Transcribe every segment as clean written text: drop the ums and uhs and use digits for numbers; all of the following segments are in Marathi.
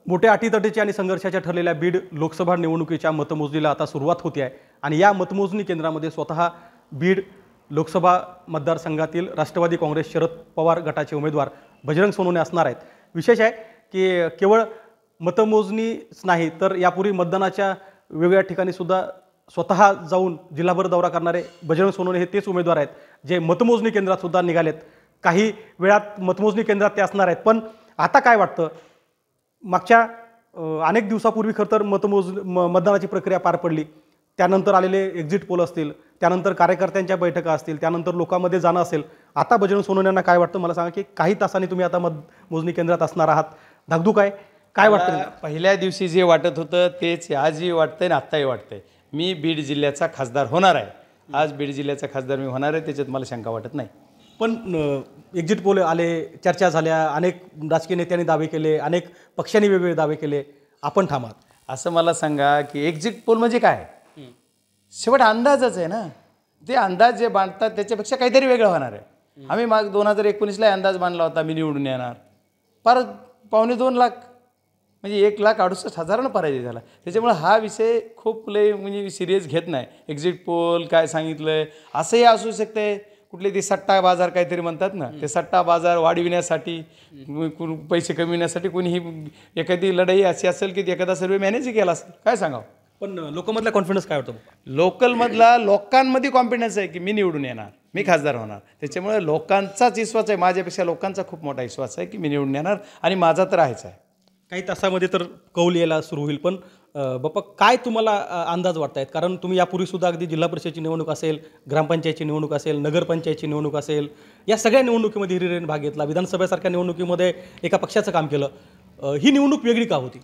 मोठ्या अटीतटीच्या आणि संघर्षाच्या ठरलेल्या बीड लोकसभा निवडणुकीच्या मतमोजणीला आता सुरुवात होते आहे आणि या मतमोजणी केंद्रामध्ये स्वतः बीड लोकसभा मतदारसंघातील राष्ट्रवादी काँग्रेस शरद पवार गटाचे उमेदवार बजरंग सोनवणे असणार आहेत। विशेष आहे की केवळ मतमोजणीच नाही तर यापूर्वी मतदानाच्या वेगवेगळ्या ठिकाणी सुद्धा स्वतः जाऊन जिल्हाभर दौरा करणारे बजरंग सोनवणे हे तेच उमेदवार आहेत जे मतमोजणी केंद्रात सुद्धा निघालेत। काही वेळात मतमोजणी केंद्रात ते असणार आहेत। पण आता काय वाटतं, मागच्या अनेक दिवसापूर्वी खरं तर मतदानाची प्रक्रिया पार पडली, त्यानंतर आलेले एक्झिट पोल असतील, त्यानंतर कार्यकर्त्यांच्या बैठका असतील, त्यानंतर लोकांमध्ये जाणं असेल, आता बजरंग सोनवणेंना काय वाटतं मला सांगा की काही तासांनी तुम्ही आता मतमोजणी केंद्रात असणार आहात, धाकधूक आहे, काय वाटतं? पहिल्या दिवशी जे वाटत होतं तेच आजही वाटतंय आणि आत्ताही वाटतंय। मी बीड जिल्ह्याचा खासदार होणार आहे। आज बीड जिल्ह्याचा खासदार मी होणार आहे, त्याच्यात मला शंका वाटत नाही। पण एक्झिट पोल आले, चर्चा झाल्या, अनेक राजकीय नेत्यांनी दावे केले, अनेक पक्षांनी वेगवेगळे दावे केले, आपण थांबा असं मला सांगा की एक्झिट पोल म्हणजे काय? शेवट अंदाजच आहे ना। ते अंदाज जे बांधतात त्याच्यापेक्षा काहीतरी वेगळं होणार आहे। आम्ही माग 2019ला अंदाज बांधला होता मी निवडून येणार, परत 2.25 लाख म्हणजे 1,68,000 पराजय झाला। त्याच्यामुळे हा विषय खूप लय म्हणजे सिरियस घेत नाही। एक्झिट पोल काय सांगितलं असंही असू शकते, कुठले ते सट्टा बाजार काहीतरी म्हणतात ना, ते सट्टा बाजार वाढविण्यासाठी पैसे कमविण्यासाठी कोणीही एखादी लढाई अशी असेल की एखादा सर्वे मॅनेज केला असेल, काय सांगावं। पण लोकांमधला कॉन्फिडन्स काय होतं? लोकलमधला लोकांमध्ये कॉन्फिडन्स आहे की मी निवडून येणार, मी खासदार होणार। त्याच्यामुळे लोकांचाच विश्वास आहे, माझ्यापेक्षा लोकांचा खूप मोठा विश्वास आहे की मी निवडून येणार आणि माझा तर आहेच आहे। काही तासामध्ये तर कौल यायला सुरू होईल। पण बाप्पा काय तुम्हाला अंदाज वाटतायत? कारण तुम्ही यापूर्वीसुद्धा अगदी जिल्हा परिषदेची निवडणूक असेल, ग्रामपंचायतची निवडणूक असेल, नगरपंचायतची निवडणूक असेल, या सगळ्या निवडणुकीमध्ये हिरिरीने भाग घेतला, विधानसभेसारख्या निवडणुकीमध्ये एका पक्षाचं काम केलं। ही निवडणूक वेगळी का होती?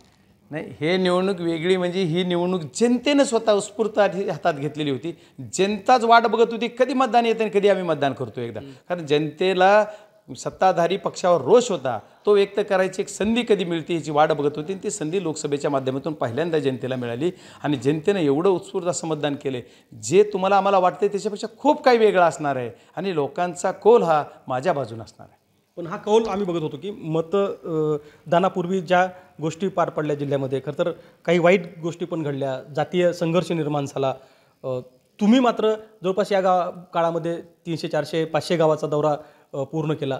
नाही, हे निवडणूक वेगळी म्हणजे ही निवडणूक जनतेनं स्वतः उत्स्फूर्त हातात घेतलेली होती। जनताच वाट बघत होती कधी मतदान येतं आणि कधी आम्ही मतदान करतो एकदा। कारण जनतेला सत्ताधारी पक्षावर रोष होता, तो व्यक्त करायची एक संधी कधी मिळते याची वाट बघत होती। ती संधी लोकसभेच्या माध्यमातून पहिल्यांदा जनतेला मिळाली आणि जनतेनं एवढं उत्स्फूर्त असं मतदान केले जे तुम्हाला आम्हाला वाटते त्याच्यापेक्षा खूप काही वेगळं असणार आहे आणि लोकांचा कौल हा माझ्या बाजूने असणार आहे। पण हा कौल आम्ही बघत होतो की मतदानापूर्वी ज्या गोष्टी पार पडल्या जिल्ह्यामध्ये, खरं तर काही वाईट गोष्टी पण घडल्या, जातीय संघर्ष निर्माण झाला। तुम्ही मात्र जवळपास या काळामध्ये 300, 400, 500 गावाचा दौरा पूर्ण केला।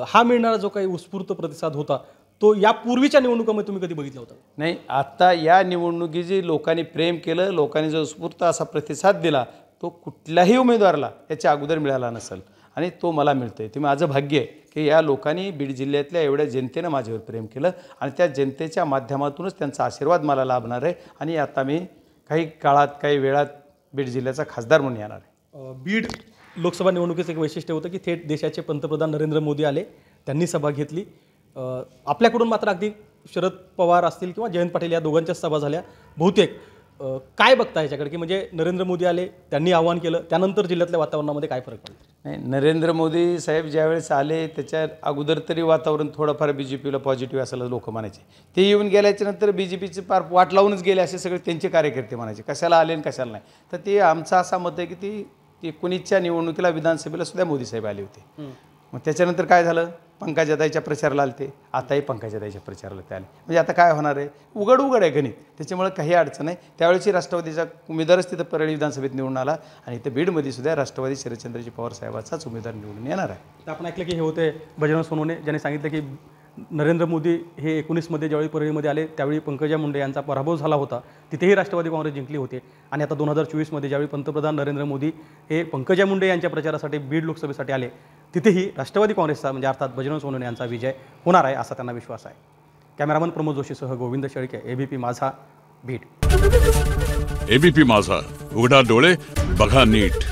हा मिळणारा जो काही उत्स्फूर्त प्रतिसाद होता तो यापूर्वीच्या निवडणुकामध्ये तुम्ही कधी बघितला होता? नाही, आता या निवडणुकीची लोकांनी प्रेम केलं, लोकांनी जो उत्स्फूर्त असा प्रतिसाद दिला तो कुठल्याही उमेदवाराला याच्या अगोदर मिळाला नसेल आणि तो मला मिळतोय। ते माझं भाग्य आहे की या लोकांनी बीड जिल्ह्यातल्या एवढ्या जनतेनं माझ्यावर प्रेम केलं आणि त्या जनतेच्या माध्यमातूनच त्यांचा आशीर्वाद मला लाभणार आहे आणि आता मी काही काळात काही वेळात बीड जिल्ह्याचा खासदार म्हणून येणार आहे। बीड लोकसभा निवडणुकीचं एक वैशिष्ट्य होतं की थेट देशाचे पंतप्रधान नरेंद्र मोदी आले, त्यांनी सभा घेतली। आपल्याकडून मात्र अगदी शरद पवार असतील किंवा जयंत पाटील या दोघांच्याच सभा झाल्या बहुतेक। काय बघता याच्याकडे की म्हणजे नरेंद्र मोदी आले, त्यांनी आवाहन केलं, त्यानंतर जिल्ह्यातल्या वातावरणामध्ये काय फरक पडला? नाही, नरेंद्र मोदी साहेब ज्यावेळेस आले त्याच्या अगोदर तरी वातावरण थोडंफार BJPला पॉझिटिव्ह असायला लोक म्हणायचे। ते येऊन गेल्याच्यानंतर BJPचे पार वाट लावूनच गेले असे सगळे त्यांचे कार्यकर्ते म्हणायचे, कशाला आले आणि कशाला नाही। तर ते आमचा असा मत आहे की ती 19च्या निवडणुकीला विधानसभेला सुद्धा मोदी साहेब आले होते। मग त्याच्यानंतर काय झालं, पंकजाताईच्या प्रचाराला आले ते, आताही पंकजाताईच्या प्रचाराला ते आले। म्हणजे आता काय होणार आहे, उघड आहे गणित, त्याच्यामुळे काही अडचण नाही। त्यावेळेची राष्ट्रवादीचा उमेदवारच तिथं परळी विधानसभेत निवडून आला आणि इथं बीडमध्ये सुद्धा राष्ट्रवादी शरदचंद्रजी पवार साहेबाचाच उमेदवार निवडून येणार आहे। तर आपण ऐकलं की हे होते बजरंग सोनवणे, ज्यांनी सांगितलं की नरेंद्र मोदी हे 19मध्ये ज्यावेळी परळीमध्ये आले त्यावेळी पंकजा मुंडे यांचा पराभव झाला होता, तिथेही राष्ट्रवादी काँग्रेस जिंकली होती। आणि आता 2024मध्ये ज्यावेळी पंतप्रधान नरेंद्र मोदी हे पंकजा मुंडे यांच्या प्रचारासाठी बीड लोकसभेसाठी आले, तिथेही राष्ट्रवादी काँग्रेसचा म्हणजे अर्थात बजरंग सोनवणे यांचा विजय होणार आहे असा त्यांना विश्वास आहे। कॅमेरामन प्रमोद जोशीसह गोविंद शेळके, ABP माझा, बीड। ABP माझा, उघडा डोळे बघा नीट।